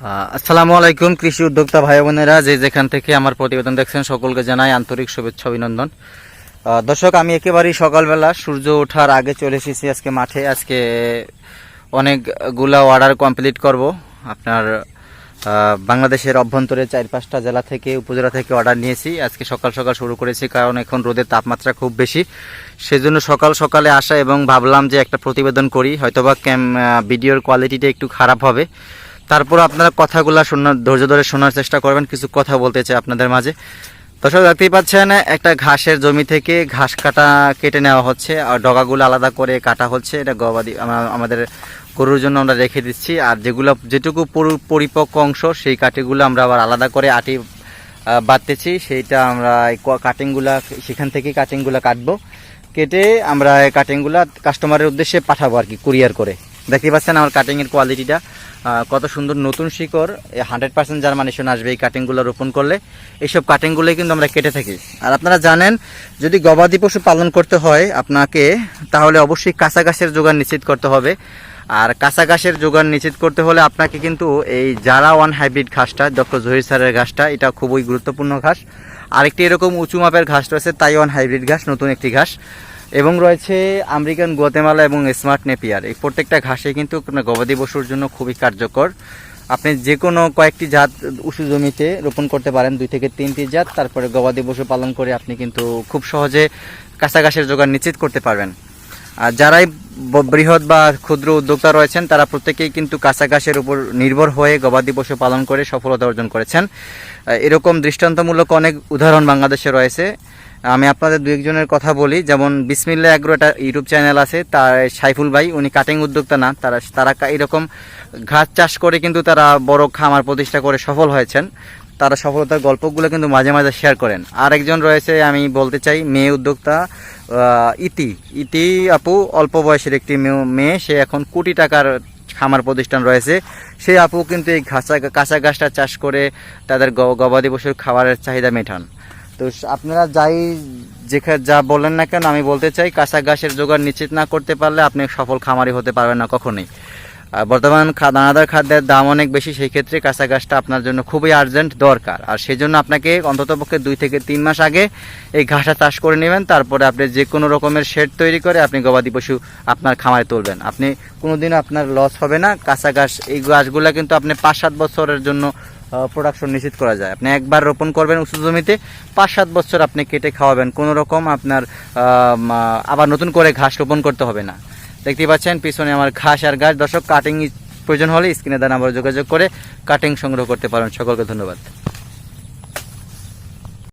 আসসালামু আলাইকুম কৃষি উদ্যোক্তা ভাই বোনেরা, যে যেখান থেকে আমার প্রতিবেদন দেখছেন সকলকে জানাই আন্তরিক শুভেচ্ছা অভিনন্দন। দর্শক, আমি একেবারেই সকালবেলা সূর্য ওঠার আগে চলে এসেছি আজকে মাঠে। আজকে অনেকগুলা অর্ডার কমপ্লিট করব। আপনার বাংলাদেশের অভ্যন্তরে 4-5টা জেলা থেকে, উপজেলা থেকে অর্ডার নিয়েছি। আজকে সকাল সকাল শুরু করেছি, কারণ এখন রোদের তাপমাত্রা খুব বেশি। সেজন্য সকাল সকালে আসা এবং ভাবলাম যে একটা প্রতিবেদন করি। হয়তোবা ভিডিওর কোয়ালিটিটা একটু খারাপ হবে, তারপর আপনারা কথাগুলো ধৈর্য ধরে শোনার চেষ্টা করবেন। কিছু কথা বলতে চাই আপনাদের মাঝে। দর্শক, দেখতেই পাচ্ছেন একটা ঘাসের জমি থেকে ঘাস কেটে নেওয়া হচ্ছে, আর ডগাগুলো আলাদা করে কাটা হচ্ছে। এটা গবাদি আমাদের গরুর জন্য আমরা রেখে দিচ্ছি। আর যেটুকু পরিপক্ক অংশ, সেই কাটিগুলো আমরা আবার আলাদা করে আটি বাঁধতেছি। সেইটা আমরা সেখান থেকে কাটিংগুলো কাটবো। কেটে আমরা এই কাটিংগুলো কাস্টমারের উদ্দেশ্যে পাঠাবো আর কি, কুরিয়ার করে। দেখতে পাচ্ছেন আমার কাটিংয়ের কোয়ালিটিটা কত সুন্দর। নতুন শিকড়, 100% জার্মানেশন আসবে এই কাটিংগুলো রোপণ করলে। এইসব কাটিংগুলোই কিন্তু আমরা কেটে থাকি। আর আপনারা জানেন, যদি গবাদি পশু পালন করতে হয় আপনাকে, তাহলে অবশ্যই কাঁচা ঘাসের জোগান নিশ্চিত করতে হবে। আর কাঁচা ঘাসের জোগান নিশ্চিত করতে হলে আপনাকে কিন্তু এই জারা ওয়ান হাইব্রিড ঘাসটা, ডক্টর জহির স্যারের ঘাসটা, এটা খুবই গুরুত্বপূর্ণ ঘাস। আরেকটি এরকম উঁচু মাপের ঘাস রয়েছে, তাইওয়ান হাইব্রিড ঘাস, নতুন একটি ঘাস। এবং রয়েছে আমেরিকান গুয়াতেমালা এবং স্মার্ট নেপিয়ার। এই প্রত্যেকটা ঘাসে কিন্তু গবাদি পশুর জন্য খুবই কার্যকর। আপনি যে কোনো কয়েকটি জাত উঁচু জমিতে রোপণ করতে পারেন, 2 থেকে 3টি জাত। তারপরে গবাদি পশু পালন করে আপনি কিন্তু খুব সহজে কাঁচা ঘাসের জোগান নিশ্চিত করতে পারবেন। আর যারাই বৃহৎ বা ক্ষুদ্র উদ্যোক্তা রয়েছেন, তারা প্রত্যেকেই কিন্তু কাঁচা ঘাসের উপর নির্ভর হয়ে গবাদি পশু পালন করে সফলতা অর্জন করেছেন। এরকম দৃষ্টান্তমূলক অনেক উদাহরণ বাংলাদেশে রয়েছে। আমি আপনাদের 2-1জনের কথা বলি। যেমন বিসমিল্লাহ এগ্রো, একটা ইউটিউব চ্যানেল আছে, তার সাইফুল ভাই, উনি কাটিং উদ্যোক্তা না, তারা এরকম ঘাস চাষ করে কিন্তু তারা বড় খামার প্রতিষ্ঠা করে সফল হয়েছেন। তারা সফলতার গল্পগুলো কিন্তু মাঝে মাঝে শেয়ার করেন। আরেকজন রয়েছে, আমি বলতে চাই, মেয়ে উদ্যোক্তা ইতি আপু, অল্প বয়সের একটি মেয়ে, সে এখন কোটি টাকার খামার প্রতিষ্ঠান রয়েছে। সেই আপু কিন্তু এই কাঁচা ঘাসটা চাষ করে তাদের গবাদি পশুর খাবারের চাহিদা মেটান। তো আপনারা যা বলেন না কেন, আমি বলতে চাই, কাঁচা ঘাসের জোগান নিশ্চিত না করতে পারলে আপনি সফল খামারি হতে পারবেন না কখনোই। বর্তমান দানাদার খাদ্যের দাম অনেক বেশি, সেই ক্ষেত্রে কাঁচা ঘাসটা আপনার জন্য খুবই আর্জেন্ট দরকার। আর সেই জন্য আপনাকে অন্ততপক্ষে 2 থেকে 3 মাস আগে এই ঘাসটা চাষ করে নেবেন। তারপরে আপনি যে কোনো রকমের শেড তৈরি করে আপনি গবাদি পশু আপনার খামারে তুলবেন। আপনি কোনোদিনও আপনার লস হবে না। কাঁচা ঘাস, এই গাছগুলো কিন্তু আপনি 5-7 বছরের জন্য প্রোডাকশন নিশ্চিত করা যায়। আপনি একবার রোপণ করবেন উঁচু জমিতে, 5-7 বছর আপনি কেটে খাওয়াবেন, কোনো রকম আপনার আবার নতুন করে ঘাস রোপণ করতে হবে না। দেখতে পাচ্ছেন পিছনে আমার ঘাস আর ঘাস। দর্শক, কাটিং প্রয়োজন হলে স্ক্রিনে দেওয়া নাম্বারে যোগাযোগ করে কাটিং সংগ্রহ করতে পারেন। সকলকে ধন্যবাদ।